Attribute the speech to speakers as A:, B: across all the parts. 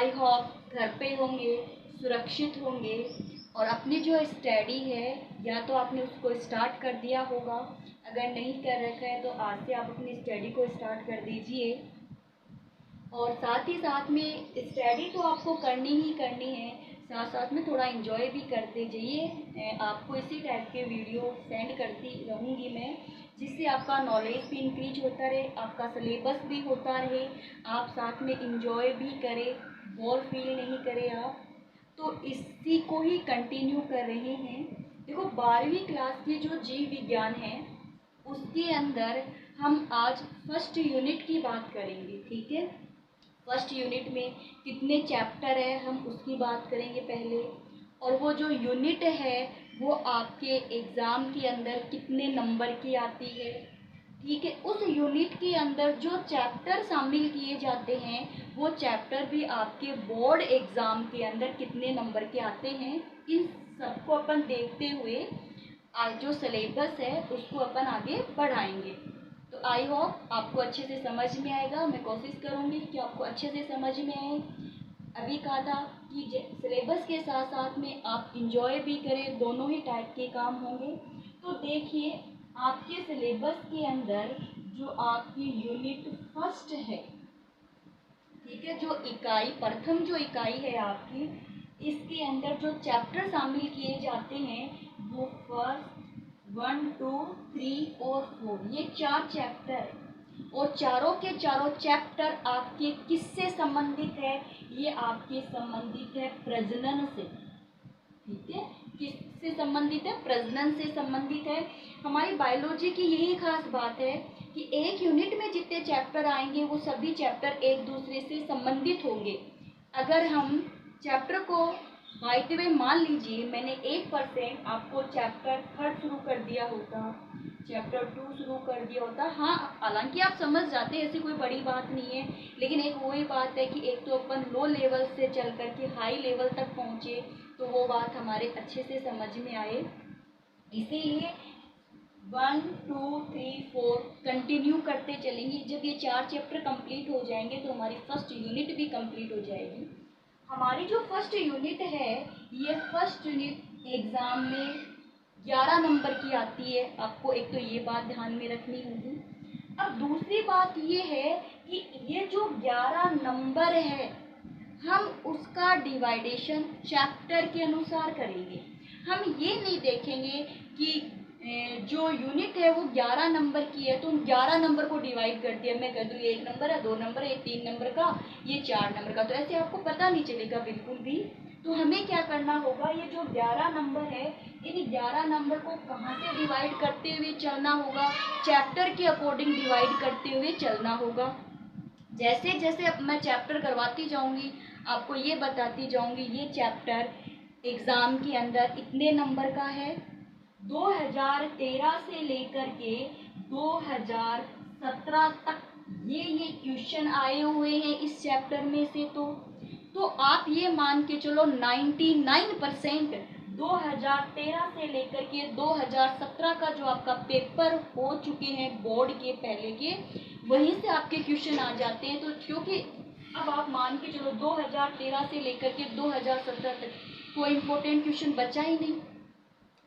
A: I hope घर पे होंगे, सुरक्षित होंगे और अपनी जो स्टडी है या तो आपने उसको स्टार्ट कर दिया होगा, अगर नहीं कर रखा है तो आज से आप अपनी स्टडी को स्टार्ट कर दीजिए। और साथ ही साथ में स्टडी तो आपको करनी ही करनी है, साथ साथ में थोड़ा एंजॉय भी करते जाइए। आपको इसी टाइप के वीडियो सेंड करती रहूँगी मैं, जिससे आपका नॉलेज भी इंक्रीज होता रहे, आपका सिलेबस भी होता रहे, आप साथ में एंजॉय भी करें, बोर फील नहीं करें आप। तो इसी को ही कंटिन्यू कर रहे हैं। देखो 12वीं क्लास की जो जीव विज्ञान है उसके अंदर हम आज फर्स्ट यूनिट की बात करेंगे, ठीक है। फर्स्ट यूनिट में कितने चैप्टर है हम उसकी बात करेंगे पहले, और वो जो यूनिट है वो आपके एग्ज़ाम के अंदर कितने नंबर की आती है, ठीक है। उस यूनिट के अंदर जो चैप्टर शामिल किए जाते हैं वो चैप्टर भी आपके बोर्ड एग्ज़ाम के अंदर कितने नंबर के आते हैं, इन सबको अपन देखते हुए आज जो सिलेबस है उसको अपन आगे बढ़ाएंगे। तो आई होप आपको अच्छे से समझ में आएगा, मैं कोशिश करूँगी कि आपको अच्छे से समझ में आए। अभी कहा था कि सिलेबस के साथ साथ में आप इंजॉय भी करें, दोनों ही टाइप के काम होंगे। तो देखिए आपके सिलेबस के अंदर जो आपकी यूनिट फर्स्ट है, ठीक है, जो इकाई प्रथम जो इकाई है आपकी, इसके अंदर जो चैप्टर शामिल किए जाते हैं वो फर्स्ट 1, 2, 3 और 4, ये 4 चैप्टर, और चारों के चारों चैप्टर आपके किससे संबंधित है, ये आपके संबंधित है प्रजनन से, ठीक है। किससे संबंधित है, प्रजनन से संबंधित है। हमारी बायोलॉजी की यही खास बात है कि एक यूनिट में जितने चैप्टर आएंगे वो सभी चैप्टर एक दूसरे से संबंधित होंगे। अगर हम चैप्टर को बाय द वे मान लीजिए मैंने 1% आपको चैप्टर 3 शुरू कर दिया होता, चैप्टर 2 शुरू कर दिया होता, हाँ हालांकि आप समझ जाते हैं, ऐसी कोई बड़ी बात नहीं है, लेकिन एक वही बात है कि एक तो अपन लो लेवल से चल कर के हाई लेवल तक पहुँचे तो वो बात हमारे अच्छे से समझ में आए, इसीलिए 1, 2, 3, 4 कंटिन्यू करते चलेंगे। जब ये 4 चैप्टर कंप्लीट हो जाएंगे तो हमारी फर्स्ट यूनिट भी कंप्लीट हो जाएगी। हमारी जो फर्स्ट यूनिट है ये फर्स्ट यूनिट एग्ज़ाम में 11 नंबर की आती है, आपको एक तो ये बात ध्यान में रखनी होगी। अब दूसरी बात ये है कि ये जो 11 नंबर है हम उसका डिवाइडेशन चैप्टर के अनुसार करेंगे। हम ये नहीं देखेंगे कि जो यूनिट है वो 11 नंबर की है तो हम 11 नंबर को डिवाइड कर दिया, मैं कह दूँ ये 1 नंबर है, 2 नंबर है, ये 3 नंबर का, ये 4 नंबर का, तो ऐसे आपको पता नहीं चलेगा बिल्कुल भी। तो हमें क्या करना होगा, ये जो 11 नंबर है इन 11 नंबर को कहाँ से डिवाइड करते हुए चलना होगा, चैप्टर के अकॉर्डिंग डिवाइड करते हुए चलना होगा। जैसे जैसे अब मैं चैप्टर करवाती जाऊंगी आपको ये बताती जाऊंगी ये चैप्टर एग्ज़ाम के अंदर इतने नंबर का है। 2013 से लेकर के 2017 तक ये क्वेश्चन आए हुए हैं इस चैप्टर में से। तो आप ये मान के चलो 99% 2013 से लेकर के 2017 का जो आपका पेपर हो चुके हैं बोर्ड के पहले के, वहीं से आपके क्वेश्चन आ जाते हैं। तो क्योंकि अब आप मान के चलो 2013 से लेकर के 2017 तक कोई इम्पोर्टेंट क्वेश्चन बचा ही नहीं,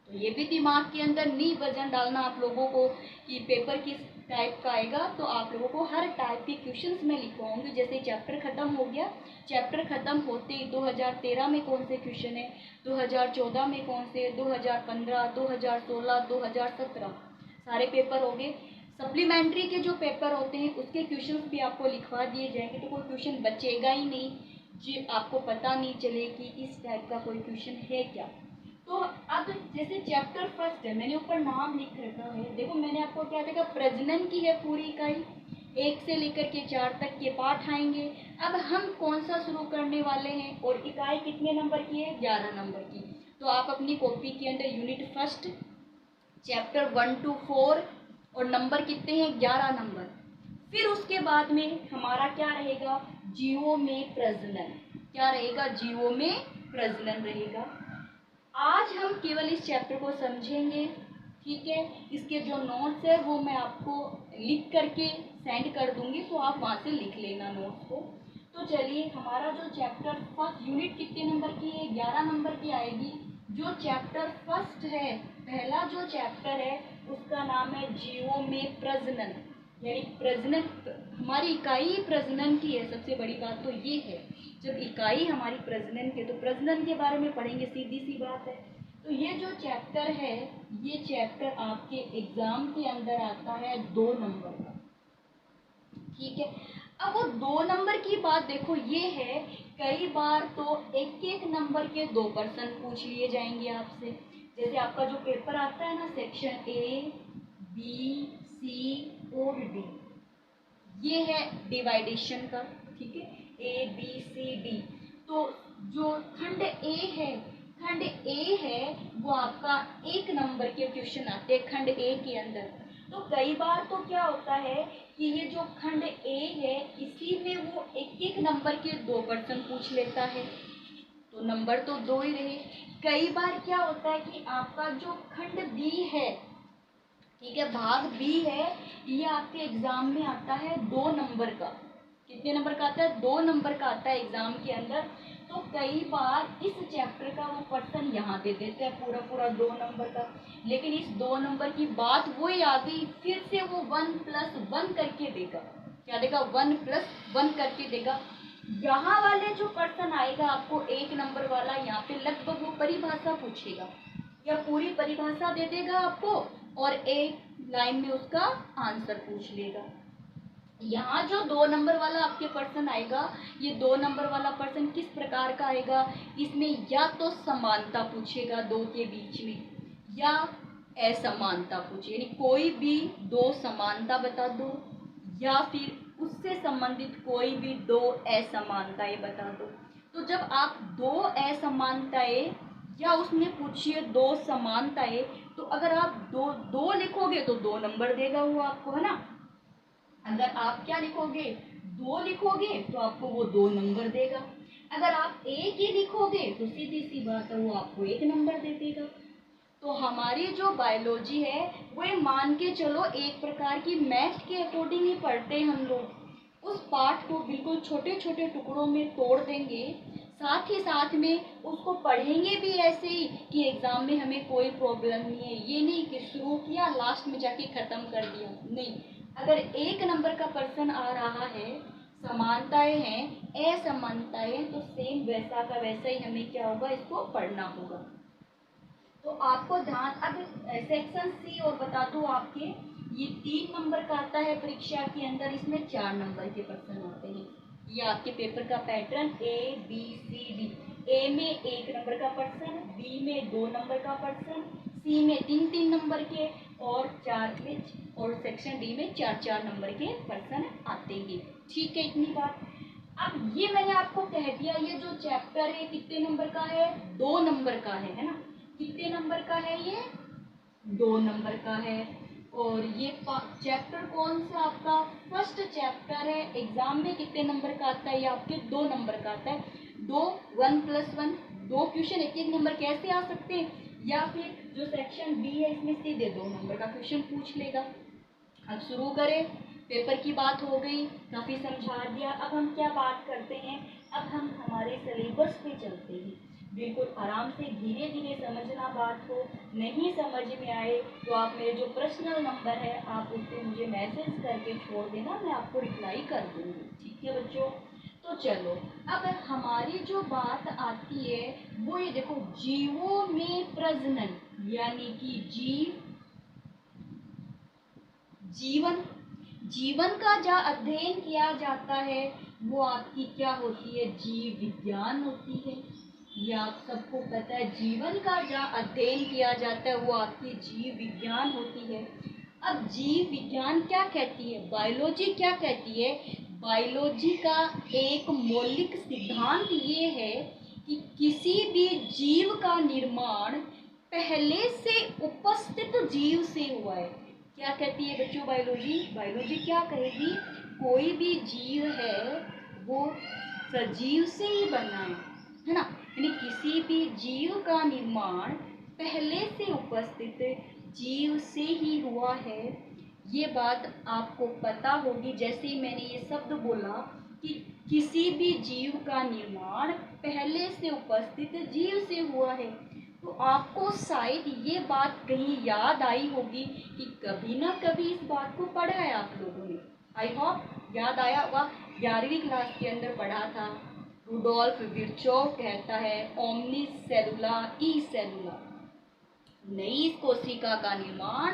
A: तो ये भी दिमाग के अंदर नहीं वजन डालना आप लोगों को कि पेपर किस टाइप का आएगा। तो आप लोगों को हर टाइप के क्वेश्चंस में लिखवाऊंगी। जैसे चैप्टर ख़त्म हो गया, चैप्टर ख़त्म होते ही 2013 में कौन से क्वेश्चन है, 2014 में कौन से, 2015, 2016, 2017 सारे पेपर हो गए। सप्लीमेंट्री के जो पेपर होते हैं उसके क्वेश्चंस भी आपको लिखवा दिए जाएंगे, तो कोई क्वेश्चन बचेगा ही नहीं जी, आपको पता नहीं चले कि इस टाइप का कोई क्वेश्चन है क्या। तो अब जैसे चैप्टर फर्स्ट है, मैंने ऊपर नाम लिख रखा है, देखो मैंने आपको क्या देखा, प्रजनन की है पूरी इकाई, 1 से लेकर के 4 तक के पाठ आएंगे। अब हम कौन सा शुरू करने वाले हैं और इकाई कितने नंबर की है, 11 नंबर की। तो आप अपनी कॉपी के अंदर यूनिट फर्स्ट चैप्टर 1 to 4 और नंबर कितने हैं, 11 नंबर। फिर उसके बाद में हमारा क्या रहेगा, जीवों में प्रजनन, क्या रहेगा, जीवों में प्रजनन रहेगा। आज हम केवल इस चैप्टर को समझेंगे, ठीक है। इसके जो नोट्स है वो मैं आपको लिख करके सेंड कर दूंगी, तो आप वहाँ से लिख लेना नोट्स को। तो चलिए, हमारा जो चैप्टर फर्स्ट यूनिट कितने नंबर की है? 11 नंबर की आएगी। जो चैप्टर फर्स्ट है, पहला जो चैप्टर है उसका नाम है जीवों में प्रजनन, यानी प्रजनन। हमारी इकाई प्रजनन की है। सबसे बड़ी बात तो ये है, जब इकाई हमारी प्रजनन की, तो प्रजनन के बारे में पढ़ेंगे, सीधी सी बात है। तो ये जो चैप्टर है, ये चैप्टर आपके एग्जाम के अंदर आता है 2 नंबर का, ठीक है। अब वो 2 नंबर की बात देखो, ये है कई बार तो एक एक नंबर के 2 प्रश्न पूछ लिए जाएंगे आपसे। जैसे आपका जो पेपर आता है ना, सेक्शन ए, बी, सी और डी, ये है डिवाइडेशन का, ठीक है, ए बी सी डी। तो जो खंड ए है वो आपका 1 नंबर के क्वेश्चन आते हैं खंड ए के अंदर। तो कई बार तो क्या होता है कि ये जो खंड ए है, इसी में वो एक एक नंबर के 2 प्रश्न पूछ लेता है, तो नंबर तो 2 ही रहे। कई बार क्या होता है कि आपका जो खंड बी है, ठीक है, भाग बी है, ये आपके एग्जाम में आता है 2 नंबर का। कितने नंबर का आता है? 2 नंबर का आता है एग्जाम के अंदर। तो कई बार इस चैप्टर का वो पर्सन यहाँ दे देते हैं पूरा पूरा 2 नंबर का, लेकिन इस 2 नंबर की बात वही आ गई, फिर से वो 1+1 करके देगा। क्या देगा? 1+1 करके देगा। यहाँ वाले जो पर्सन आएगा आपको 1 नंबर वाला, यहाँ पे लगभग वो परिभाषा पूछेगा या पूरी परिभाषा दे देगा आपको, और एक लाइन में उसका आंसर पूछ लेगा। यहाँ जो 2 नंबर वाला आपके पर्सन आएगा, ये 2 नंबर वाला पर्सन किस प्रकार का आएगा? इसमें या तो समानता पूछेगा 2 के बीच में, या असमानता पूछे, यानी कोई भी 2 समानता बता दो, या फिर उससे संबंधित कोई भी 2 असमानताएं बता दो। तो जब आप 2 असमानताएं या उसमें पूछिए 2 समानताएं, तो अगर आप दो लिखोगे तो 2 नंबर देगा वो आपको, है ना। अगर आप क्या लिखोगे? 2 लिखोगे तो आपको वो 2 नंबर देगा। अगर आप एक ही लिखोगे तो सीधी सी बात है, वो आपको 1 नंबर दे देगा। तो हमारी जो बायोलॉजी है वो ये मान के चलो एक प्रकार की मैथ के अकॉर्डिंग ही पढ़ते हैं हम लोग। उस पाठ को बिल्कुल छोटे छोटे टुकड़ों में तोड़ देंगे, साथ ही साथ में उसको पढ़ेंगे भी ऐसे ही कि एग्जाम में हमें कोई प्रॉब्लम नहीं है। ये नहीं कि शुरू किया लास्ट में जाके ख़त्म कर दिया, नहीं। अगर 1 नंबर का पर्सन आ रहा है, समानताएं हैं, असमानताएं, तो सेम वैसा का वैसा ही हमें क्या होगा? इसको पढ़ना होगा। तो आपको ध्यान, अब सेक्शन सी और बता दूं आपके, ये 3 नंबर का आता है परीक्षा के अंदर, इसमें 4 नंबर के प्रश्न आते हैं। ये आपके पेपर का pattern A B C D. A में 1 नंबर का प्रश्न, बी में 2 नंबर का प्रश्न, सी में 3-3 नंबर के, और 4 में, और सेक्शन डी में 4-4 नंबर के प्रश्न आते हैं। ठीक है, इतनी बात। अब ये मैंने आपको कह दिया, ये जो चैप्टर है कितने नंबर का है? 2 नंबर का है ना। कितने नंबर का है ये? 2 नंबर का है। और ये चैप्टर कौन सा आपका? फर्स्ट चैप्टर है। एग्जाम में कितने नंबर का आता है? ये आपके 2 नंबर का आता है। 1+1, 2 क्वेश्चन एक एक नंबर कैसे आ सकते हैं? या फिर जो सेक्शन बी है इसमें सीधे 2 नंबर का क्वेश्चन पूछ लेगा। अब शुरू करें। पेपर की बात हो गई, काफ़ी समझा दिया। अब हम क्या बात करते हैं? अब हम हमारे सिलेबस पे चलते हैं। बिल्कुल आराम से धीरे धीरे समझना बात को। नहीं समझ में आए तो आप मेरे जो पर्सनल नंबर है आप उस पर मुझे मैसेज करके छोड़ देना, मैं आपको रिप्लाई कर दूँगी। ठीक है बच्चों, तो चलो अब हमारी जो बात आती है वो ये देखो, जीवों में प्रजनन, यानी कि जीवन का जो अध्ययन किया जाता है वो आपकी क्या होती है? जीव विज्ञान होती है। ये आप सबको पता है, जीवन का जो अध्ययन किया जाता है वो आपकी जीव विज्ञान होती है। अब जीव विज्ञान क्या कहती है? बायोलॉजी क्या कहती है? बायोलॉजी का एक मौलिक सिद्धांत ये है कि किसी भी जीव का निर्माण पहले से उपस्थित जीव से हुआ है। क्या कहती है बच्चों बायोलॉजी? बायोलॉजी क्या कहेगी? कोई भी जीव है वो सजीव से ही बना है ना। यानी किसी भी जीव का निर्माण पहले से उपस्थित जीव से ही हुआ है। ये बात आपको पता होगी। जैसे ही मैंने ये शब्द बोला कि किसी भी जीव का निर्माण पहले से उपस्थित जीव से हुआ है। तो आपको शायद ये बात कहीं याद आई होगी कि कभी ना कभी इस बात को पढ़ा है आप लोगों ने। आई होप याद आया होगा, 11वीं क्लास के अंदर पढ़ा था। रुडोल्फ विर्चोव कहता है ओमनिस सेलुला ई सेलुला, नई कोशिका का निर्माण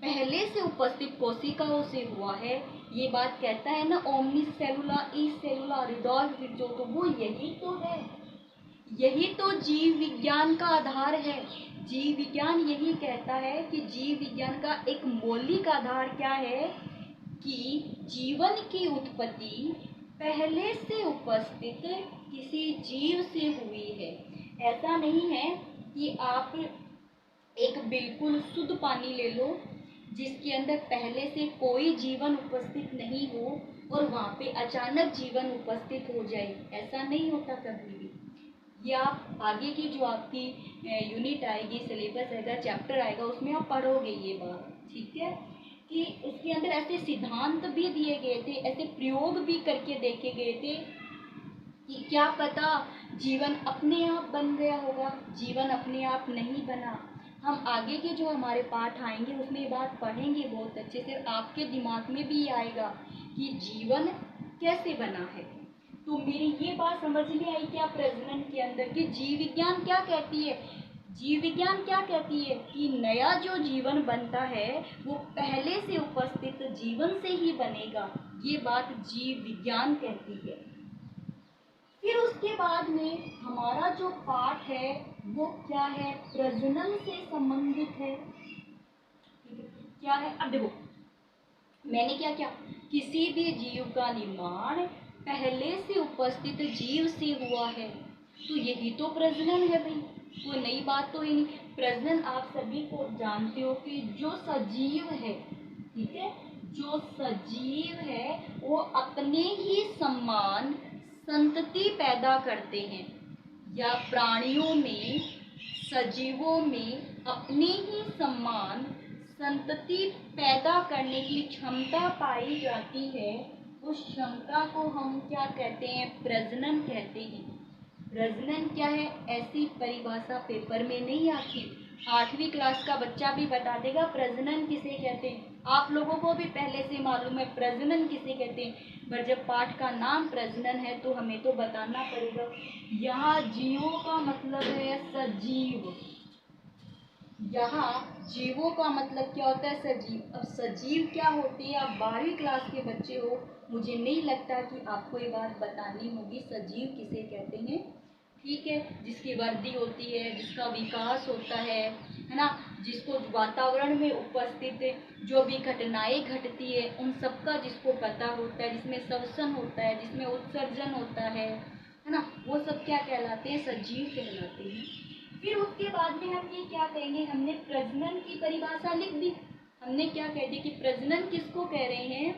A: पहले से उपस्थित कोशिकाओं से हुआ है। ये बात कहता है ना ओमनिस सेलुला ई सेलुला रुडोल्फ विर्चोव, तो वो यही तो है, यही तो जीव विज्ञान का आधार है। जीव विज्ञान यही कहता है कि जीव विज्ञान का एक मौलिक आधार क्या है कि जीवन की उत्पत्ति पहले से उपस्थित किसी जीव से हुई है। ऐसा नहीं है कि आप एक बिल्कुल शुद्ध पानी ले लो जिसके अंदर पहले से कोई जीवन उपस्थित नहीं हो और वहाँ पे अचानक जीवन उपस्थित हो जाए, ऐसा नहीं होता कभी भी। ये आप आगे की जो आपकी यूनिट आएगी, सिलेबस आएगा, चैप्टर आएगा, उसमें आप पढ़ोगे ये बात, ठीक है। कि उसके अंदर ऐसे सिद्धांत भी दिए गए थे, ऐसे प्रयोग भी करके देखे गए थे कि क्या पता जीवन अपने आप बन गया होगा, जीवन अपने आप नहीं बना। हम आगे के जो हमारे पाठ आएंगे उसमें ये बात पढ़ेंगे बहुत अच्छे से, आपके दिमाग में भी आएगा कि जीवन कैसे बना है। तो मेरी ये बात समझ में आई क्या प्रजनन के अंदर कि जीव विज्ञान क्या कहती है। जीव विज्ञान क्या कहती है कि नया जो जीवन बनता है वो पहले से उपस्थित जीवन से ही बनेगा, ये बात जीव विज्ञान कहती है। फिर उसके बाद में हमारा जो पाठ है वो क्या है, प्रजनन से संबंधित है। क्या है, अब देखो मैंने क्या क्या, किसी भी जीव का निर्माण पहले से उपस्थित जीव से हुआ है, तो यही तो प्रजनन है भाई, कोई नई बात तो ही नहीं। प्रजनन आप सभी को जानते हो कि जो सजीव है, ठीक है, जो सजीव है वो अपने ही समान संतति पैदा करते हैं, या प्राणियों में, सजीवों में अपने ही समान संतति पैदा करने की क्षमता पाई जाती है। उस क्षमता को हम क्या कहते हैं, प्रजनन कहते हैं। प्रजनन क्या है, ऐसी परिभाषा पेपर में नहीं आती, 8वीं क्लास का बच्चा भी बता देगा प्रजनन किसे कहते हैं। आप लोगों को भी पहले से मालूम है प्रजनन किसे कहते हैं, पर जब पाठ का नाम प्रजनन है तो हमें तो बताना पड़ेगा। यहाँ जीवों का मतलब है सजीव, यहाँ जीवों का मतलब क्या होता है, सजीव। अब सजीव क्या होते हैं, आप 12वीं क्लास के बच्चे हो, मुझे नहीं लगता कि आपको ये बात बतानी होगी सजीव किसे कहते हैं, ठीक है। जिसकी वृद्धि होती है, जिसका विकास होता है ना, जिसको वातावरण में उपस्थित जो भी घटनाएं घटती है उन सबका जिसको पता होता है, जिसमें श्वसन होता है, जिसमें उत्सर्जन होता है ना, वो सब क्या कहलाते हैं, सजीव कहलाते हैं। फिर उसके बाद में हम ये क्या कहेंगे, हमने प्रजनन की परिभाषा लिख दी। हमने क्या कह दिया कि प्रजनन किसको कह रहे हैं,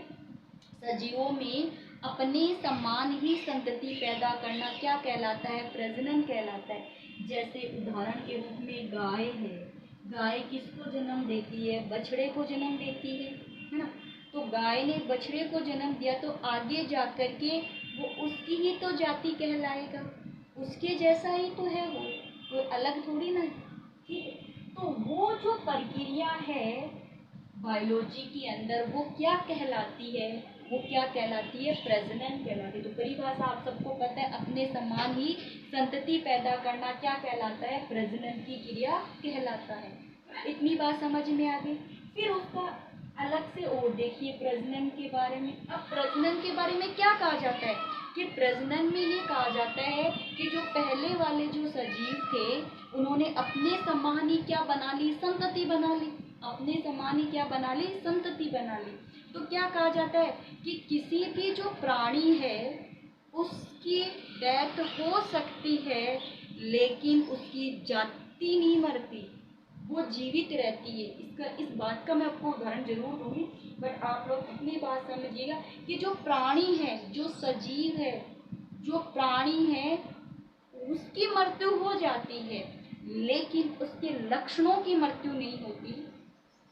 A: सजीवों में अपने समान ही संतति पैदा करना क्या कहलाता है, प्रजनन कहलाता है। जैसे उदाहरण के रूप में गाय है, गाय किसको जन्म देती है, बछड़े को जन्म देती है ना। तो गाय ने बछड़े को जन्म दिया तो आगे जा कर के वो उसकी ही तो जाति कहलाएगा, उसके जैसा ही तो है वो, कोई अलग थोड़ी ना, ठीक है। तो वो जो प्रक्रिया है बायोलॉजी के अंदर वो क्या कहलाती है, वो क्या कहलाती है, प्रजनन कहलाती है। तो परिभाषा आप सबको पता है, अपने समान ही संतति पैदा करना क्या कहलाता है, प्रजनन की क्रिया कहलाता है। इतनी बात समझ में आ गई। फिर उसका अलग से और देखिए प्रजनन के बारे में। अब प्रजनन के बारे में क्या कहा जाता है कि प्रजनन में ये कहा जाता है कि जो पहले वाले जो सजीव थे उन्होंने अपने समान ही क्या बना ली, संतति बना ली, अपने समान ही क्या बना ली, संतति बना ली। तो क्या कहा जाता है कि किसी भी जो प्राणी है उसकी डेथ हो सकती है लेकिन उसकी जाति नहीं मरती, वो जीवित रहती है। इस बात का मैं आपको उदाहरण जरूर दूंगी, बट आप लोग इतनी बात समझिएगा कि जो प्राणी है, जो सजीव है, जो प्राणी है उसकी मृत्यु हो जाती है लेकिन उसके लक्षणों की मृत्यु नहीं होती,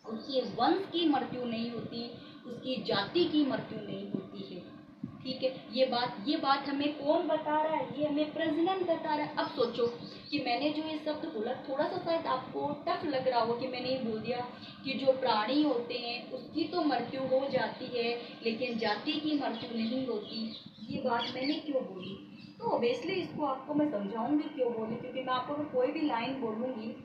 A: उसके वंश की मृत्यु नहीं होती, उसकी जाति की मृत्यु नहीं होती है, ठीक है, ये बात हमें कौन बता रहा है? ये हमें प्रजनन बता रहा है। अब सोचो कि मैंने जो ये शब्द बोला, थोड़ा सा शायद आपको टफ लग रहा हो कि मैंने ये बोल दिया कि जो प्राणी होते हैं उसकी तो मृत्यु हो जाती है लेकिन जाति की मृत्यु नहीं होती। ये बात मैंने क्यों बोली? तो ऑब्वियसली इसको आपको मैं समझाऊंगी क्यों बोली, क्योंकि मैं आपको अगर कोई भी लाइन बोलूँगी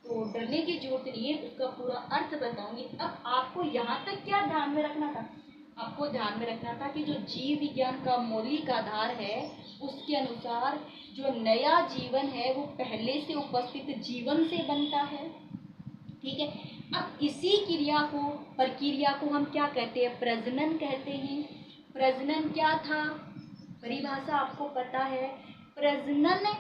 A: तो डरने की जरूरत नहीं है, उसका पूरा अर्थ बताऊंगी। अब आपको यहाँ तक क्या ध्यान में रखना था? आपको ध्यान में रखना था कि जो जीव विज्ञान का मौलिक आधार है उसके अनुसार जो नया जीवन है वो पहले से उपस्थित जीवन से बनता है। ठीक है, अब इसी प्रक्रिया को हम क्या कहते हैं? प्रजनन कहते हैं। प्रजनन क्या था? परिभाषा आपको पता है। प्रजनन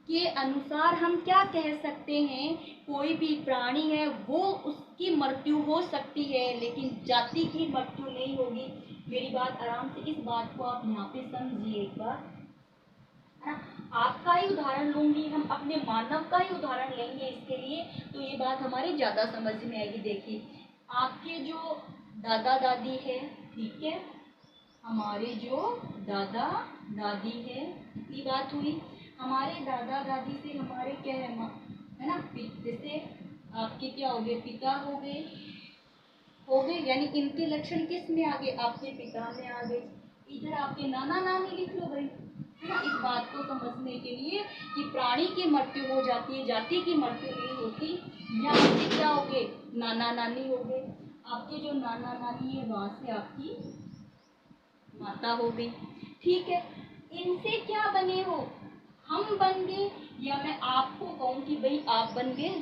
A: के अनुसार हम क्या कह सकते हैं? कोई भी प्राणी है वो उसकी मृत्यु हो सकती है लेकिन जाति की मृत्यु नहीं होगी। मेरी बात आराम से, इस बात को आप यहाँ पे समझिए एक बार, है ना। आपका ही उदाहरण लूंगी, हम अपने मानव का ही उदाहरण लेंगे इसके लिए, तो ये बात हमारी ज़्यादा समझ में आएगी। देखिए, आपके जो दादा दादी है, ठीक है, हमारे जो दादा दादी है, इतनी बात हुई। हमारे दादा दादी से हमारे क्या है ना, जैसे आपके क्या हो गए? पिता हो गए, यानी इनके लक्षण किस में आ गए? आपके पिता में आ गए। इधर आपके नाना नानी लिख लो भाई, है ना, इस बात को समझने के लिए कि प्राणी की मृत्यु हो जाती है, जाति की मृत्यु नहीं होती। या आपके क्या हो गए? नाना नानी हो गए। आपके जो नाना नानी है वहां से आपकी माता हो गई। ठीक है, इनसे क्या बने हो? हम बन गए, या मैं आपको कहूँ कि भाई आप बन गए।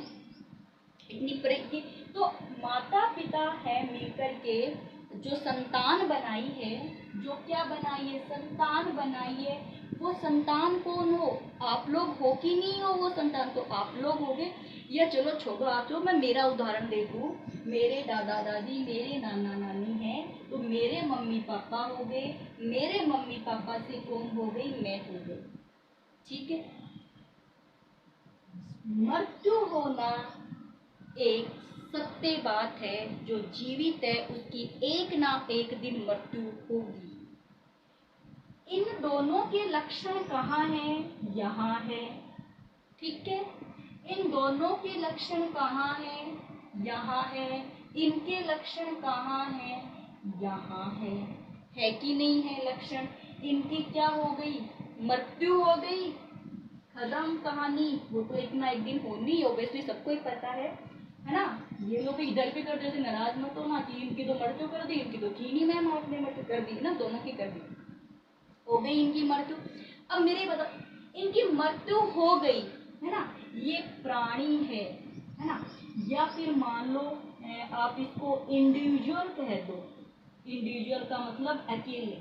A: इतनी प्रक्रिया, तो माता पिता है मिलकर के जो संतान बनाई है, जो क्या बनाई है? संतान बनाई है। वो संतान कौन हो? आप लोग हो कि नहीं हो? वो संतान तो आप लोग हो गए। या चलो छोड़ो आप लोग, मैं मेरा उदाहरण दे दूँ। मेरे दादा दादी, मेरे नाना नानी हैं, तो मेरे मम्मी पापा हो गए। मेरे मम्मी पापा से कौन हो गई? मैं हो गई। ठीक है, मृत्यु होना एक सत्य बात है। जो जीवित है उसकी एक ना एक दिन मृत्यु होगी। इन दोनों के लक्षण कहाँ हैं? यहाँ है। ठीक है, इन दोनों के लक्षण कहाँ हैं? यहाँ है। इनके लक्षण कहाँ हैं? यहाँ है कि नहीं है लक्षण? इनकी क्या हो गई? मृत्यु हो गई, खत्म कहानी। वो तो एक ना एक दिन होनी है, ऑब्वियसली सबको ही पता है ना। ये लोग इधर पे कर देते, नाराज मत हो ना कि इनकी तो मृत्यु कर दी, इनकी तो थी नहीं मैम, आपने मृत्यु कर दी ना, दोनों की कर दी, हो गई इनकी मृत्यु। अब मेरे बता, इनकी मृत्यु हो गई, है ना, ये प्राणी है ना, या फिर मान लो आप इसको इंडिविजुअल कह दो। इंडिविजुअल का मतलब अकेले,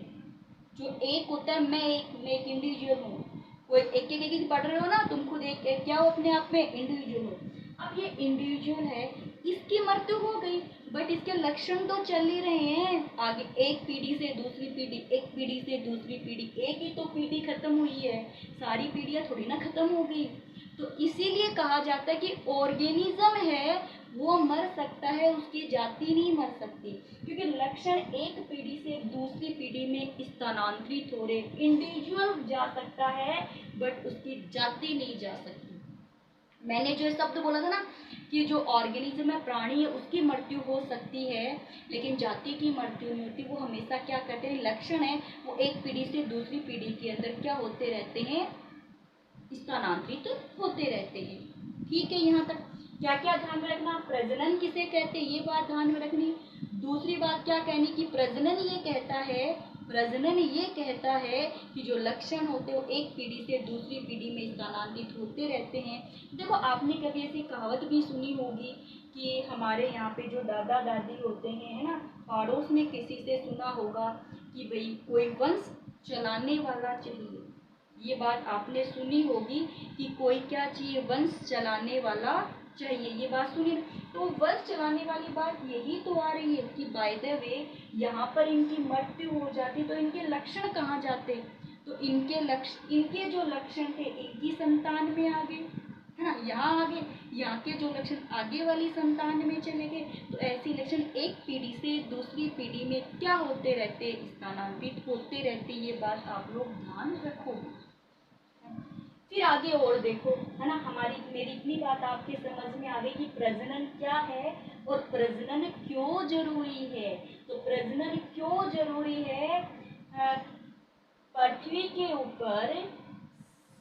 A: जो एक होता है, मैं एक इंडिविजुअल हूँ। कोई एक पढ़ रहे हो ना, तुम खुद एक क्या हो अपने आप में? इंडिविजुअल हो। अब ये इंडिविजुअल है, इसकी मृत्यु हो गई, बट इसके लक्षण तो चल ही रहे हैं आगे, एक पीढ़ी से दूसरी पीढ़ी, एक पीढ़ी से दूसरी पीढ़ी। एक ही तो पीढ़ी खत्म हुई है, सारी पीढ़ियां थोड़ी ना खत्म हो गई। तो इसीलिए कहा जाता है कि ऑर्गेनिज्म है वो मर सकता है, उसकी जाति नहीं मर सकती, क्योंकि लक्षण एक पीढ़ी से दूसरी पीढ़ी में स्थानांतरित हो रहे। इंडिविजुअल जा सकता है बट उसकी जाति नहीं जा सकती। मैंने जो शब्द बोला था ना कि जो ऑर्गेनिज्म है, प्राणी है, उसकी मृत्यु हो सकती है लेकिन जाति की मृत्यु नहीं होती। वो हमेशा क्या करते हैं? लक्षण है वो एक पीढ़ी से दूसरी पीढ़ी के अंदर क्या होते रहते हैं? स्थानांतरित होते रहते हैं। ठीक है, यहाँ तक क्या क्या ध्यान में रखना? प्रजनन किसे कहते हैं ये बात ध्यान में रखनी। दूसरी बात क्या कहनी कि प्रजनन ये कहता है कि जो लक्षण होते हैं वो एक पीढ़ी से दूसरी पीढ़ी में स्थानांतरित होते रहते हैं। देखो, आपने कभी ऐसी कहावत भी सुनी होगी कि हमारे यहाँ पे जो दादा दादी होते हैं, है ना, पड़ोस में किसी से सुना होगा कि भाई कोई वंश चलाने वाला चाहिए। ये बात आपने सुनी होगी कि कोई क्या चाहिए? वंश चलाने वाला चाहिए, ये बात सुनी। तो वंश चलाने वाली बात यही तो आ रही है कि बाय द वे यहाँ पर इनकी मृत्यु हो जाती तो इनके लक्षण कहाँ जाते? तो इनके जो लक्षण थे इनकी संतान में आ गए। है ना। यहाँ आगे यहाँ के जो लक्षण आगे वाली संतान में चले गए, तो ऐसे लक्षण एक पीढ़ी से दूसरी पीढ़ी में क्या होते रहते, स्थानांतरित होते रहते। ये बात आप लोग ध्यान रखोगे। फिर आगे और देखो, है ना, मेरी इतनी बात आपके समझ में आ गई कि प्रजनन क्या है और प्रजनन क्यों जरूरी है। तो प्रजनन क्यों जरूरी है, पृथ्वी के ऊपर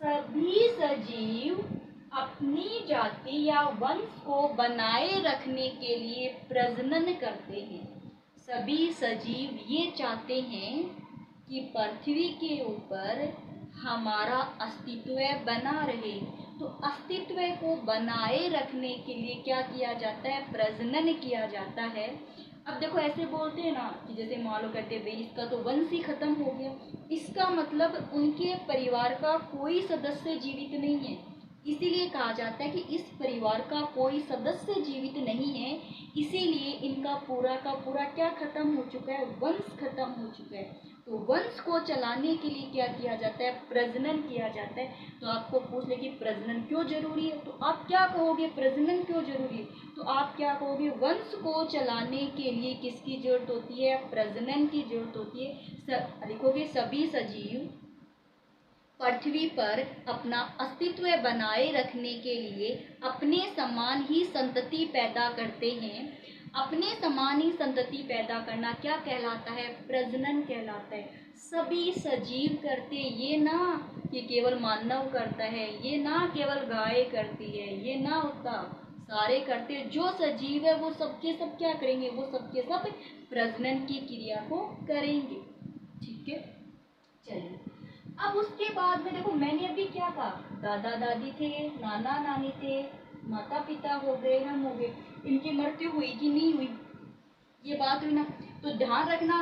A: सभी सजीव अपनी जाति या वंश को बनाए रखने के लिए प्रजनन करते हैं। सभी सजीव ये चाहते हैं कि पृथ्वी के ऊपर हमारा अस्तित्व बना रहे। तो अस्तित्व को बनाए रखने के लिए क्या किया जाता है, प्रजनन किया जाता है। अब देखो ऐसे बोलते हैं ना कि जैसे मान लो कहते हैं भाई इसका तो वंश ही खत्म हो गया, इसका मतलब उनके परिवार का कोई सदस्य जीवित नहीं है। इसीलिए कहा जाता है कि इस परिवार का कोई सदस्य जीवित नहीं है, इसीलिए इनका पूरा का पूरा क्या खत्म हो चुका है, वंश खत्म हो चुका है। तो वंश को चलाने के लिए क्या किया जाता है, प्रजनन किया जाता है। तो आपको पूछ ले कि प्रजनन क्यों जरूरी है, तो आप क्या कहोगे, प्रजनन क्यों जरूरी है, तो आप क्या कहोगे, वंश को चलाने के लिए किसकी जरूरत होती है, प्रजनन की जरूरत होती है। लिखोगे सभी सजीव पृथ्वी पर अपना अस्तित्व बनाए रखने के लिए अपने समान ही संतति पैदा करते हैं। अपने समान ही संतति पैदा करना क्या कहलाता है, प्रजनन कहलाता है। सभी सजीव करते, ये ना कि केवल मानव करता है, ये ना केवल गाय करती है, ये ना होता, सारे करते, जो सजीव है वो सबके सब क्या करेंगे, वो सबके सब प्रजनन की क्रिया को करेंगे। ठीक है, चलिए अब उसके बाद में देखो मैंने अभी क्या कहा, दादा दादी थे, नाना नानी थे, माता पिता हो गए, हम हो गए, इनकी मृत्यु हुई कि नहीं हुई, ये बात हुई ना। तो ध्यान रखना,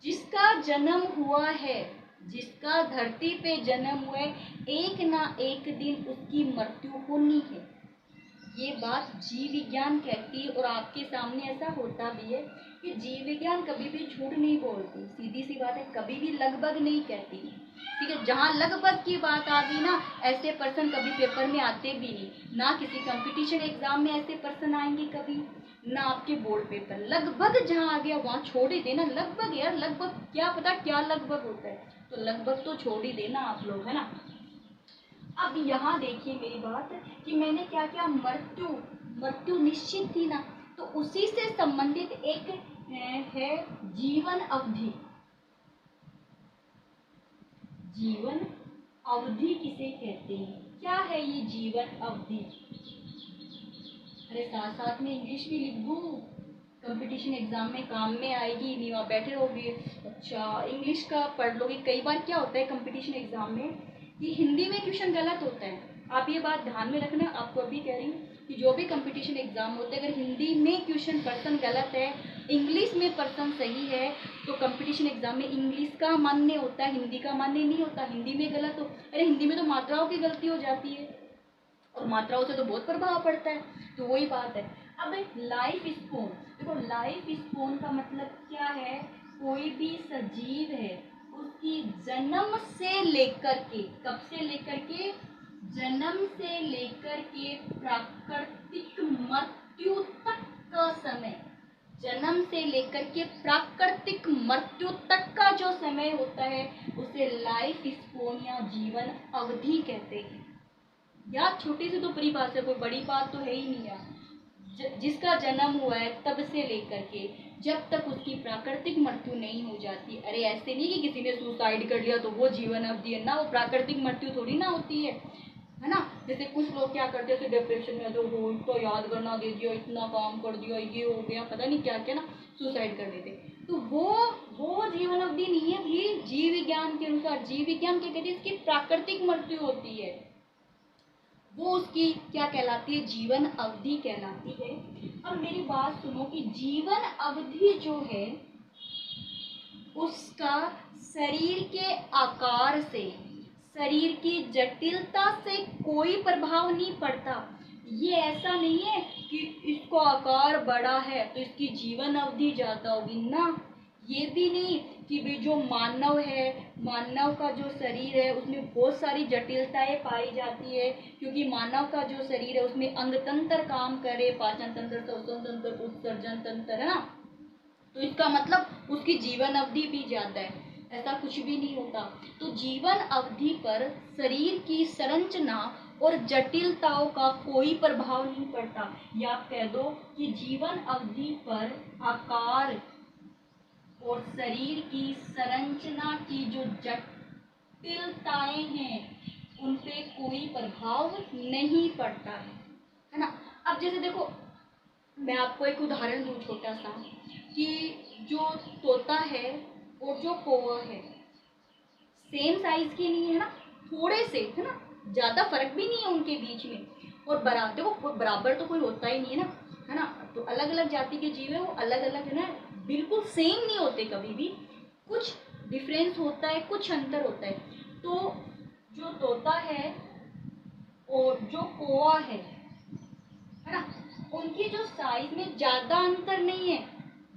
A: जिसका जन्म हुआ है, जिसका धरती पे जन्म हुआ है, एक ना एक दिन उसकी मृत्यु होनी है। ये बात जीव विज्ञान कहती है और आपके सामने ऐसा होता भी है कि जीव विज्ञान कभी भी झूठ नहीं बोलती, सीधी सी बात है, कभी भी लगभग नहीं कहती। ठीक है, जहाँ लगभग की बात आ गई ना, ऐसे पर्सन कभी पेपर में आते भी नहीं, ना किसी कंपटीशन एग्जाम में ऐसे पर्सन आएंगे कभी, ना आपके बोर्ड पेपर। लगभग जहाँ आ गया वहाँ छोड़ ही देना, लगभग यार, लगभग क्या पता क्या लगभग होता है, तो लगभग तो छोड़ ही देना आप लोग, है ना। अब यहाँ देखिए मेरी बात कि मैंने क्या क्या, मृत्यु, मृत्यु निश्चित थी ना, तो उसी से संबंधित एक है जीवन अवधि। जीवन अवधि किसे कहते हैं, क्या है ये जीवन अवधि। अरे साथ साथ में इंग्लिश भी लिख दूँ, कंपटीशन एग्जाम में काम में आएगी, नहीं वहाँ बैठे रहोगे, अच्छा इंग्लिश का पढ़ लोगे। कई बार क्या होता है कंपटीशन एग्जाम में कि हिंदी में क्वेश्चन गलत होता है, आप ये बात ध्यान में रखना। आपको अभी कह रही हूँ कि जो भी कंपटीशन एग्जाम होते हैं, अगर हिंदी में क्वेश्चन पर्सन गलत है, इंग्लिश में पर्सन सही है, तो कंपटीशन एग्जाम में इंग्लिश का मान्य होता है, हिंदी का मान्य नहीं होता। हिंदी में गलत हो, अरे हिंदी में तो मात्राओं की गलती हो जाती है और मात्राओं से तो बहुत प्रभाव पड़ता है, तो वही बात है। अब लाइफ स्पोन, देखो लाइफ स्पोन का मतलब क्या है, कोई भी सजीव है उसकी जन्म से लेकर के, कब से लेकर के, जन्म से लेकर के प्राकृतिक मृत्यु तक का समय, जन्म से लेकर के प्राकृतिक मृत्यु तक का जो समय होता है उसे लाइफ स्पोन या जीवन अवधि कहते हैं। यार छोटी सी तो परिभाषा, कोई बड़ी बात तो है ही नहीं यार। जिसका जन्म हुआ है तब से लेकर के जब तक उसकी प्राकृतिक मृत्यु नहीं हो जाती, अरे ऐसे नहीं कि किसी ने सुसाइड कर लिया तो वो जीवन अवधि है ना, वो प्राकृतिक मृत्यु थोड़ी ना होती है ना। जैसे कुछ लोग क्या करते हैं, डिप्रेशन में तो हो, तो याद करना दे दिया, इतना काम कर दिया, ये हो गया, पता नहीं क्या क्या ना, सुसाइड कर लेते। तो वो जीवन अवधि नहीं है भी, जीव विज्ञान के अनुसार, जीव विज्ञान क्या कहते हैं, इसकी प्राकृतिक मृत्यु होती है, वो उसकी क्या कहलाती है, जीवन अवधि कहलाती है। अब मेरी बात सुनो कि जीवन अवधि जो है उसका शरीर के आकार से, शरीर की जटिलता से कोई प्रभाव नहीं पड़ता। ये ऐसा नहीं है कि इसका आकार बड़ा है तो इसकी जीवन अवधि ज़्यादा होगी ना, ये भी नहीं कि भी जो मानव है, मानव का जो शरीर है उसमें बहुत सारी जटिलताएं पाई जाती है, क्योंकि मानव का जो शरीर है उसमें अंग तंत्र काम करे, पाचन तंत्र, श्वसन तंत्र, उत्सर्जन तंत्र, है ना। तो इसका मतलब उसकी जीवन अवधि भी ज्यादा है, ऐसा कुछ भी नहीं होता। तो जीवन अवधि पर शरीर की संरचना और जटिलताओं का कोई प्रभाव नहीं पड़ता। या आप कह दो कि जीवन अवधि पर आकार और शरीर की संरचना की जो जटिलताएं हैं उन पे कोई प्रभाव नहीं पड़ता है ना। अब जैसे देखो, मैं आपको एक उदाहरण दूं छोटा सा, कि जो तोता है और जो कौवा है सेम साइज के नहीं है ना, थोड़े से, है ना, ज्यादा फर्क भी नहीं है उनके बीच में। और बराबर, देखो बराबर तो कोई होता ही नहीं है ना, है ना। तो अलग अलग जाति के जीव है, वो अलग अलग है ना, बिल्कुल सेम नहीं होते कभी भी, कुछ डिफरेंस होता है, कुछ अंतर होता है। तो जो तोता है और जो कौवा है ना, उनकी जो साइज में ज्यादा अंतर नहीं है,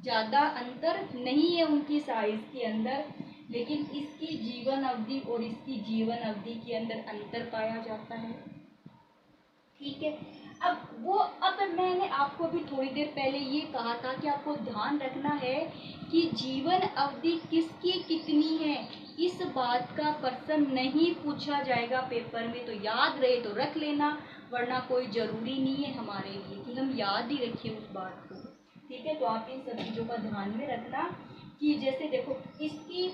A: ज्यादा अंतर नहीं है उनकी साइज के अंदर, लेकिन इसकी जीवन अवधि और इसकी जीवन अवधि के अंदर अंतर पाया जाता है। ठीक है। अब मैंने आपको भी थोड़ी देर पहले ये कहा था कि आपको ध्यान रखना है कि जीवन अवधि किसकी कितनी है, इस बात का प्रश्न नहीं पूछा जाएगा पेपर में। तो याद रहे तो रख लेना, वरना कोई जरूरी नहीं है हमारे लिए कि हम याद ही रखें उस बात को। ठीक है, तो आप इन सब चीज़ों का ध्यान में रखना कि जैसे देखो इसकी,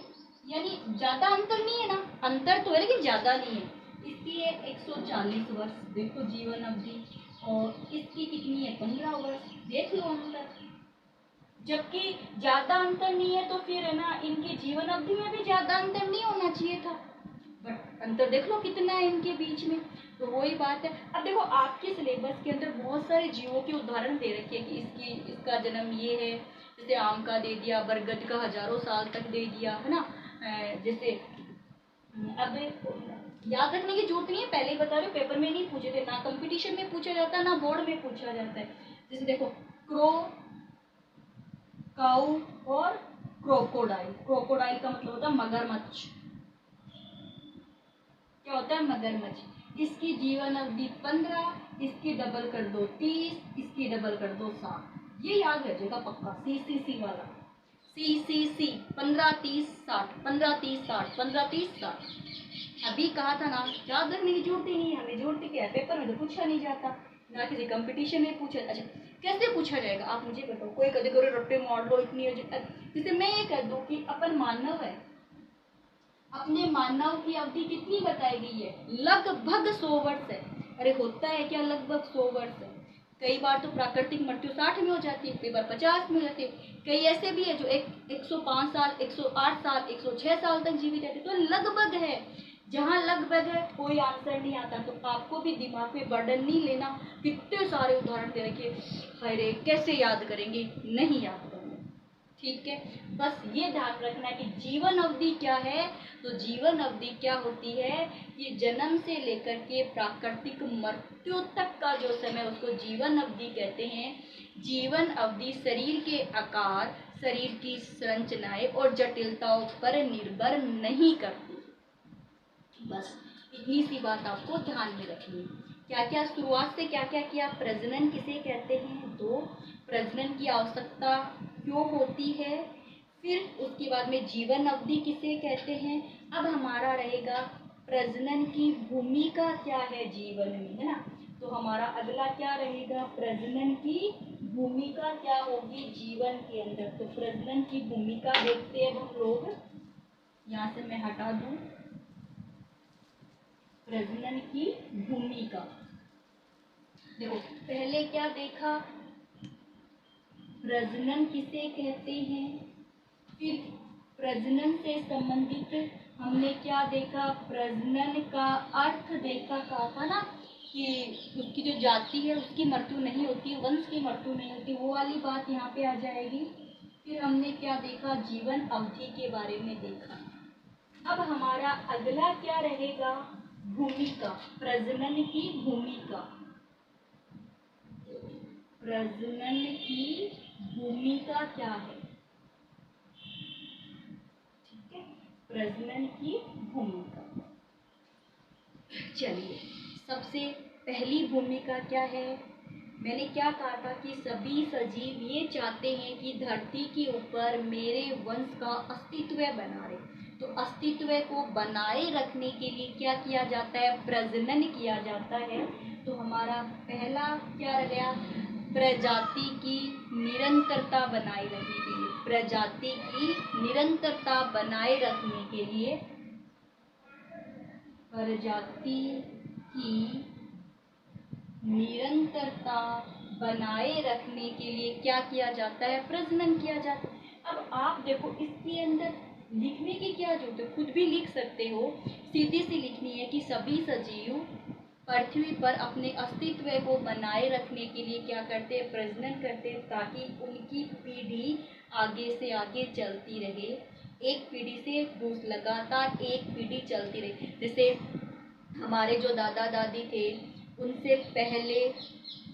A: यानी ज़्यादा अंतर नहीं है ना, अंतर तो है लेकिन ज़्यादा नहीं है। इसकी है 140 वर्ष, देखो जीवन अवधि, और इसकी कितनी है 15 वर्ष, देख लो अंतर। जबकि ज्यादा अंतर नहीं है तो फिर है ना, इनकी जीवन अवधि में भी ज्यादा अंतर नहीं होना चाहिए था, बट अंतर देख लो कितना है इनके बीच में। तो वही बात है। अब देखो आपके सिलेबस के अंदर बहुत सारे जीवों के उदाहरण दे रखे हैं कि इसका जन्म ये है, जैसे आम का दे दिया, बरगद का हजारों साल तक दे दिया, है ना। जैसे अब याद रखने की जरूरत नहीं है, पहले ही बता रहे हो, पेपर में नहीं पूछे थे, ना कंपटीशन में पूछा जाता है, ना बोर्ड में पूछा जाता है। जैसे देखो क्रो, काऊ और क्रोकोडाइल। क्रोकोडाइल का मतलब होता है मगरमच्छ। क्या होता है? मगरमच्छ। इसकी जीवन अवधि 15, इसकी डबल कर दो 30, इसकी डबल कर दो 60। ये याद रखिएगा पक्का, सी वाला, सी 15 30 60, 15 30 60, 15 30 60। अभी कहा था ना, याद रखने की जरूरत ही नहीं है, हमें जरूरत क्या है, पेपर में तो पूछा नहीं जाता, ना किसी कंपटीशन में पूछा। अच्छा कैसे पूछा जाएगा आप मुझे बताओ, कोई कदे करो रट्टे मार लो इतनी, जैसे मैं ये कह दूं कि अपन मानव है, अपने मानव की अवधि कितनी बताई गई है, लगभग 100 वर्ष है। अरे होता है क्या लगभग 100 वर्ष है? कई बार तो प्राकृतिक मृत्यु 60 में हो जाती है, कई बार 50 में हो जाती है, कई ऐसे भी है जो 105 साल, 108 साल, 106 साल तक जीवित रहते। तो लगभग है, जहाँ लगभग है कोई आंसर नहीं आता। तो आपको भी दिमाग में बर्डन नहीं लेना, कितने सारे उदाहरण दे रखे, अरे कैसे याद करेंगे, नहीं याद करेंगे। ठीक है, बस ये ध्यान रखना कि जीवन अवधि क्या है। तो जीवन अवधि क्या होती है कि जन्म से लेकर के प्राकृतिक मृत्यु तक का जो समय, उसको जीवन अवधि कहते हैं। जीवन अवधि शरीर के आकार, शरीर की संरचनाएं और जटिलताओं पर निर्भर नहीं करती। बस इतनी सी बात आपको ध्यान में रखनी है। क्या क्या शुरुआत से क्या क्या किया, प्रजनन किसे कहते हैं, तो प्रजनन की आवश्यकता क्यों होती है, फिर उसके बाद में जीवन अवधि किसे कहते हैं। अब हमारा रहेगा प्रजनन की भूमिका क्या है जीवन में, है ना। तो हमारा अगला क्या रहेगा, प्रजनन की भूमिका क्या होगी जीवन के अंदर। तो प्रजनन की भूमिका देखते हैं हम लोग, यहाँ से मैं हटा दूं प्रजनन की भूमिका। देखो पहले क्या देखा, प्रजनन किसे कहते हैं, फिर प्रजनन से संबंधित हमने क्या देखा, प्रजनन का अर्थ देखा, कहा था ना कि उसकी जो जाति है उसकी मृत्यु नहीं होती, वंश की मृत्यु नहीं होती, वो वाली बात यहाँ पे आ जाएगी। फिर हमने क्या देखा, जीवन अवधि के बारे में देखा। अब हमारा अगला क्या रहेगा, भूमिका, प्रजनन की भूमिका। प्रजनन की भूमिका क्या है, प्रजनन की भूमिका। चलिए, सबसे पहली भूमिका क्या है? मैंने क्या कहा था कि सभी सजीव ये चाहते हैं कि धरती के ऊपर मेरे वंश का अस्तित्व बना रहे। तो अस्तित्व को बनाए रखने के लिए क्या किया जाता है? प्रजनन किया जाता है। तो हमारा पहला क्या रह गया? प्रजाति की निरंतरता बनाए रखने के लिए, प्रजाति की निरंतरता बनाए रखने के लिए, प्रजाति की निरंतरता बनाए रखने के लिए क्या किया जाता है? प्रजनन किया जाता है। अब आप देखो, इसके अंदर लिखने की क्या जरूरत है? खुद भी लिख सकते हो। सीधी सी लिखनी है कि सभी सजीव पृथ्वी पर अपने अस्तित्व को बनाए रखने के लिए क्या करते हैं? प्रजनन करते हैं, ताकि उनकी पीढ़ी आगे से आगे चलती रहे। एक पीढ़ी से दूसरी लगातार एक पीढ़ी चलती रहे। जैसे हमारे जो दादा दादी थे, उनसे पहले,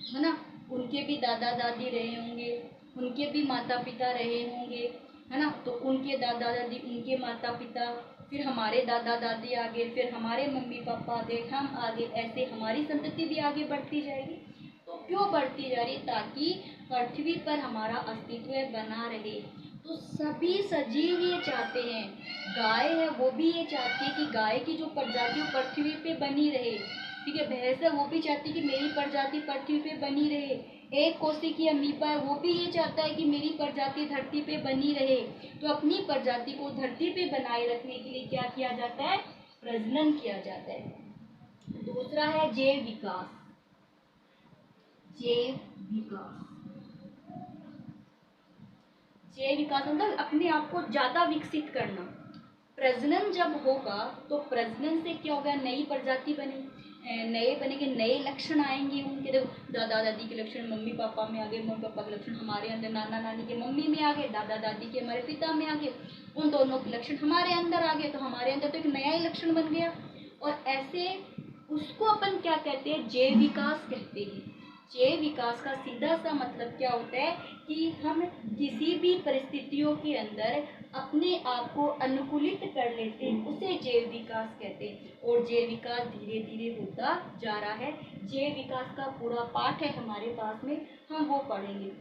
A: है ना, उनके भी दादा दादी रहे होंगे, उनके भी माता पिता रहे होंगे, है ना, तो उनके दादा दादी, उनके माता पिता, फिर हमारे दादा दादी आगे, फिर हमारे मम्मी पापा आगे, हम आगे, ऐसे हमारी संतति भी आगे बढ़ती जाएगी। तो क्यों बढ़ती जा रही? ताकि पृथ्वी पर हमारा अस्तित्व बना रहे। तो सभी सजीव ये चाहते हैं, गाय है वो भी ये चाहती है कि गाय की जो प्रजाति पृथ्वी पे बनी रहे। ठीक है, भैंस है वो भी चाहती है कि मेरी प्रजाति पृथ्वी पे बनी रहे। एक कोशिका की अमीबा है वो भी ये चाहता है कि मेरी प्रजाति धरती पे बनी रहे। तो अपनी प्रजाति को धरती पे बनाए रखने के लिए क्या किया जाता है? प्रजनन किया जाता है। दूसरा है जैव विकास। जैव विकास, जैव विकास मतलब अपने आप को ज्यादा विकसित करना। प्रजनन जब होगा तो प्रजनन से क्या होगा? नई प्रजाति बनेगी, नए बनेंगे, नए लक्षण आएंगे उनके। देखो, दादा दादी के लक्षण मम्मी पापा में आ गए, मम्मी पापा के लक्षण हमारे अंदर, नाना नानी के मम्मी में आ गए, दादा दादी के हमारे पिता में आ गए, उन दोनों के लक्षण हमारे अंदर आ गए, तो हमारे अंदर तो एक नया ही लक्षण बन गया। और ऐसे उसको अपन क्या कहते हैं? जैव विकास कहते हैं। जैव विकास का सीधा सा मतलब क्या होता है कि हम किसी भी परिस्थितियों के अंदर अपने आप को अनुकूलित कर लेते हैं, उसे जैव विकास कहते हैं। और जैव विकास धीरे धीरे होता जा रहा है। जैव विकास का पूरा पाठ है हमारे पास में, हम वो पढ़ेंगे।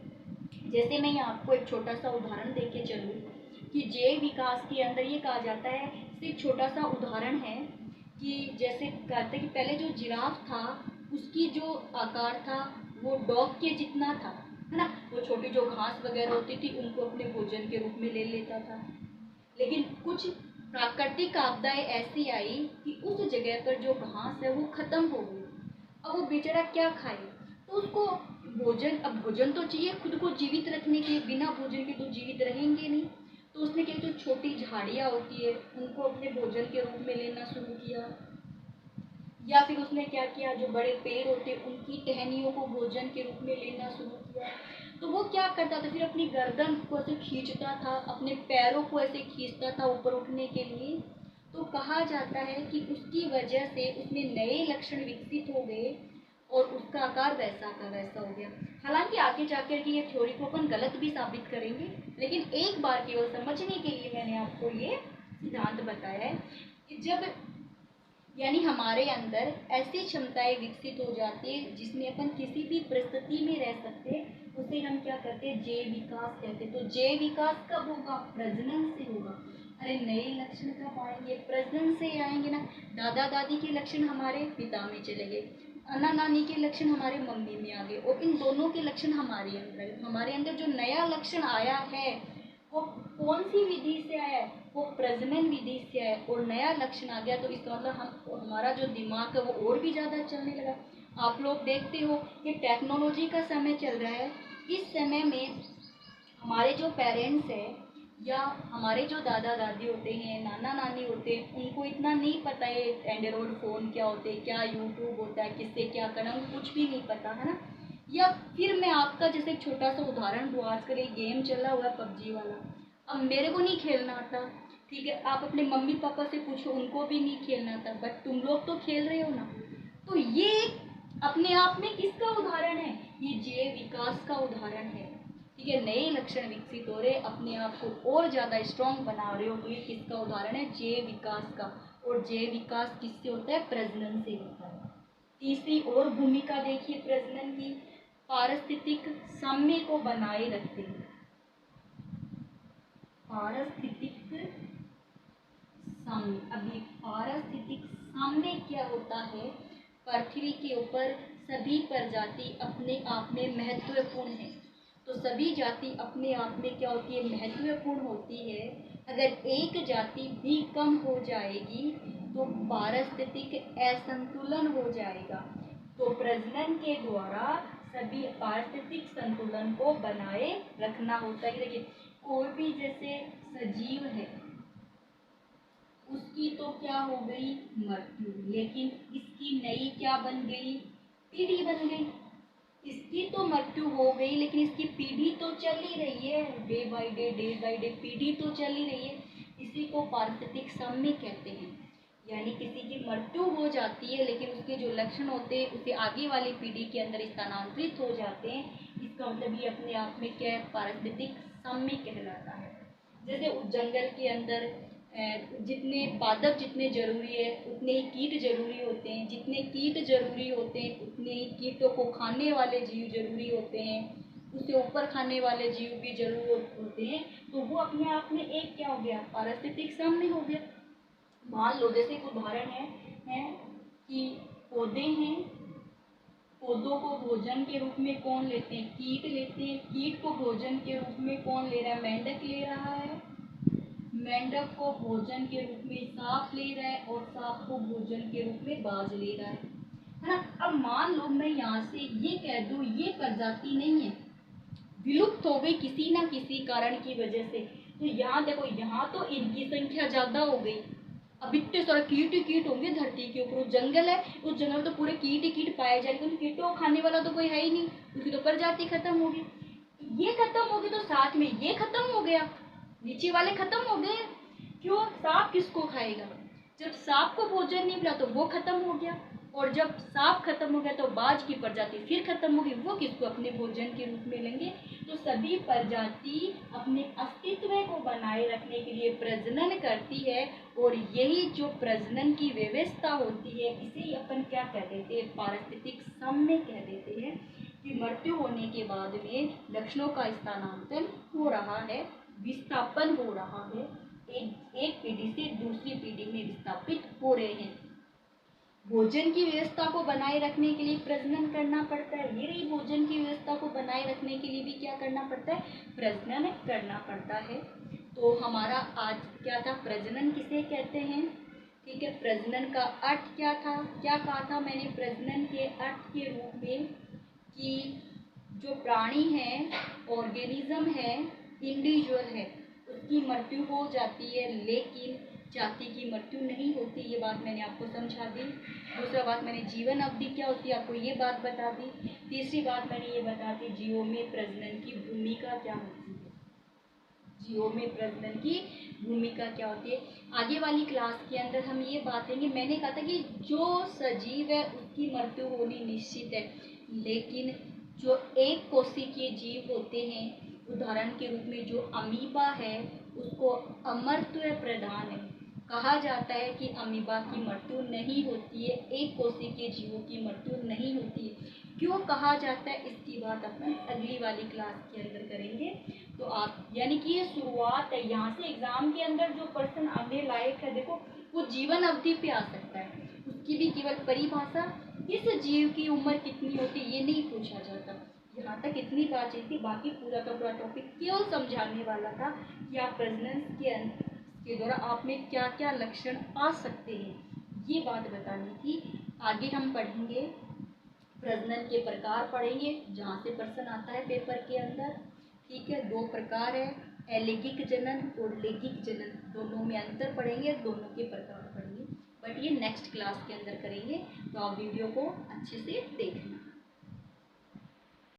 A: जैसे मैं आपको एक छोटा सा उदाहरण देके चलूँ कि जैव विकास के अंदर ये कहा जाता है, एक छोटा सा उदाहरण है कि जैसे कहते हैं कि पहले जो जिराफ था उसकी जो आकार था वो डॉग के जितना था, है ना। वो छोटी जो घास वगैरह होती थी उनको अपने भोजन के रूप में ले लेता था। लेकिन कुछ प्राकृतिक आपदाएं ऐसी आई कि उस जगह पर जो घास है वो खत्म हो गई। अब वो बेचारा क्या खाए? तो उसको भोजन, अब भोजन तो चाहिए खुद को जीवित रखने के, बिना भोजन के तो जीवित रहेंगे नहीं। तो उसने क्या, जो छोटी झाड़ियाँ होती है उनको अपने भोजन के रूप में लेना शुरू किया। या फिर उसने क्या किया, जो बड़े पेड़ होते उनकी टहनियों को भोजन के रूप में लेना शुरू किया। तो वो क्या करता था, फिर अपनी गर्दन को ऐसे खींचता था, अपने पैरों को ऐसे खींचता था ऊपर उठने के लिए। तो कहा जाता है कि उसकी वजह से उसमें नए लक्षण विकसित हो गए और उसका आकार वैसा का वैसा हो गया। हालांकि आगे जाकर की ये थ्योरी को अपन गलत भी साबित करेंगे, लेकिन एक बार केवल समझने के लिए मैंने आपको ये सिद्धांत बताया है कि जब यानी हमारे अंदर ऐसी क्षमताएं विकसित हो जाती है जिसमें अपन किसी भी परिस्थिति में रह सकते हैं, उसे हम क्या करते हैं? जैव विकास कहते हैं। तो जैव विकास कब होगा? प्रजनन से होगा। अरे नए लक्षण कब आएंगे? प्रजनन से आएंगे ना। दादा दादी के लक्षण हमारे पिता में चले गए, नाना नानी के लक्षण हमारे मम्मी में आ गए, और इन दोनों के लक्षण हमारे अंदर। हमारे अंदर जो नया लक्षण आया है वो कौन सी विधि से आया है? वो प्रजनन विधि से आया। और नया लक्षण आ गया तो इसका मतलब हमारा जो दिमाग है वो और भी ज़्यादा चलने लगा। आप लोग देखते हो कि टेक्नोलॉजी का समय चल रहा है। इस समय में हमारे जो पेरेंट्स हैं या हमारे जो दादा दादी होते हैं, नाना नानी होते हैं, उनको इतना नहीं पता है एंड्रॉयड फ़ोन क्या होते हैं, क्या यूट्यूब होता है, किससे क्या करना, उनको कुछ भी नहीं पता, है ना। या फिर मैं आपका जैसे एक छोटा सा उदाहरण दूँ, आजकल एक गेम चला हुआ है पबजी वाला। अब मेरे को नहीं खेलना आता, ठीक है, आप अपने मम्मी पापा से पूछो, उनको भी नहीं खेलना आता, बट तुम लोग तो खेल रहे हो ना। तो ये अपने आप में किसका उदाहरण है? ये जैव विकास का उदाहरण है। ठीक है, नए लक्षण विकसित हो रहे, अपने आप को और ज़्यादा स्ट्रॉन्ग बना रहे हो। तो ये किसका उदाहरण है? जैव विकास का। और जैव विकास किससे होता है? प्रजनन से होता है। तीसरी और भूमिका देखिए प्रजनन की, पारिस्थितिक साम्य को बनाए रखते हैं। पारिस्थितिक साम्य, अभी पारिस्थितिक साम्य क्या होता है? पृथ्वी के ऊपर सभी प्रजाति अपने आप में महत्वपूर्ण है। तो सभी जाति अपने आप में क्या होती है? महत्वपूर्ण होती है। अगर एक जाति भी कम हो जाएगी तो पारिस्थितिक असंतुलन हो जाएगा। तो प्रजनन के द्वारा सभी पारिस्थितिक संतुलन को बनाए रखना होता है। देखिए, कोई भी जैसे सजीव है, उसकी तो क्या हो गई? मृत्यु, लेकिन इसकी नई क्या बन गई? पीढ़ी बन गई। इसकी तो मृत्यु हो गई, लेकिन इसकी पीढ़ी तो चल ही रही है, डे बाय डे पीढ़ी तो चल ही रही है। इसी को पारिस्थितिक साम्य कहते हैं। यानी किसी की मृत्यु हो जाती है, लेकिन उसके जो लक्षण होते हैं उसे आगे वाली पीढ़ी के अंदर स्थानांतरित हो जाते हैं। इसका मतलब ये अपने आप में क्या है? पारिस्थितिक साम्य कहलाता है। जैसे उस जंगल के अंदर जितने पादप जितने जरूरी है, उतने ही कीट जरूरी होते हैं। जितने कीट जरूरी होते हैं, उतने ही कीटों को खाने वाले जीव जरूरी होते हैं। उससे ऊपर खाने वाले जीव भी जरूर होते हैं। तो वो अपने आप में एक क्या हो गया? पारिस्थितिक साम्य हो गया। मान लो जैसे एक उदाहरण है कि पौधे हैं, पौधों को भोजन के रूप में कौन लेते हैं? कीट लेते हैं। कीट को भोजन के रूप में कौन ले रहा है? मेंढक ले रहा है। मेंढक को भोजन के रूप में सांप ले रहा है, और सांप को भोजन के रूप में बाज ले रहा है ना। अब मान लो मैं यहाँ से ये कह दूं ये प्रजाति नहीं है, विलुप्त हो गई किसी ना किसी कारण की वजह से। तो यहाँ देखो, यहाँ तो इनकी संख्या ज्यादा हो गई। अब इतने सारे कीट ही कीट होंगे धरती के ऊपर। जंगल है, उस जंगल तो पूरे कीट ही कीट पाए जाएंगे। उन कीटों को खाने वाला तो कोई है ही नहीं, उसकी तो प्रजाति खत्म होगी। ये खत्म होगी तो साथ में ये खत्म हो गया, नीचे वाले खत्म हो गए। क्यों? सांप किसको खाएगा? जब सांप को भोजन नहीं मिला तो वो खत्म हो गया, और जब सांप खत्म हो गया तो बाज की प्रजाति फिर खत्म होगी। वो किसको अपने भोजन के रूप में लेंगे? तो सभी प्रजाति अपने अस्तित्व को बनाए रखने के लिए प्रजनन करती है, और यही जो प्रजनन की व्यवस्था होती है इसे ही अपन क्या कह देते हैं? पारिस्थितिक साम्य कह देते हैं। कि मृत्यु होने के बाद में लक्षणों का स्थानांतरण हो रहा है, विस्थापन हो रहा है, एक पीढ़ी से दूसरी पीढ़ी में विस्थापित हो रहे हैं। भोजन की व्यवस्था को बनाए रखने के लिए प्रजनन करना पड़ता है। ये रही भोजन की व्यवस्था को बनाए रखने के लिए भी क्या करना पड़ता है? प्रजनन करना पड़ता है। तो हमारा आज क्या था? प्रजनन किसे कहते हैं? ठीक है, प्रजनन का अर्थ क्या था? क्या कहा था मैंने प्रजनन के अर्थ के रूप में? कि जो प्राणी है, ऑर्गेनिज्म है, इंडिविजुअल है, उसकी मृत्यु हो जाती है, लेकिन जाति की मृत्यु नहीं होती। ये बात मैंने आपको समझा दी। दूसरा बात मैंने जीवन अवधि क्या होती है आपको ये बात बता दी। तीसरी बात मैंने ये बता दी जीवों में प्रजनन की भूमिका क्या होती है। जीवों में प्रजनन की भूमिका क्या होती है। आगे वाली क्लास के अंदर हम ये बातेंगे। मैंने कहा था कि जो सजीव है उसकी मृत्यु होनी निश्चित है, लेकिन जो एक कोशिकीय जीव होते हैं, उदाहरण के रूप में जो अमीबा है, उसको अमरत्व प्रदान है। कहा जाता है कि अमीबा की मृत्यु नहीं होती है, एक कोशिकीय जीवों की मृत्यु नहीं होती है। क्यों कहा जाता है, इसकी बात अपन अगली वाली क्लास के अंदर करेंगे। तो आप यानी कि ये शुरुआत है, यहाँ से एग्जाम के अंदर जो पर्सन आने लायक है, देखो वो जीवन अवधि पे आ सकता है। उसकी भी केवल परिभाषा, इस जीव की उम्र कितनी होती है ये नहीं पूछा जाता। यहाँ तक इतनी बातचीत थी, बाकी पूरा का पूरा टॉपिक केवल समझाने वाला था कि आप प्रेगनेंस के दौरान आप में क्या क्या लक्षण आ सकते हैं, ये बात बतानी थी। आगे हम पढ़ेंगे प्रजनन के प्रकार पढ़ेंगे, जहाँ से प्रश्न आता है पेपर के अंदर। ठीक है, 2 प्रकार है, अलैंगिक जनन और लैंगिक जनन, दोनों में अंतर पढ़ेंगे, दोनों के प्रकार पढ़ेंगे। बट ये नेक्स्ट क्लास के अंदर करेंगे, तो आप वीडियो को अच्छे से देखना।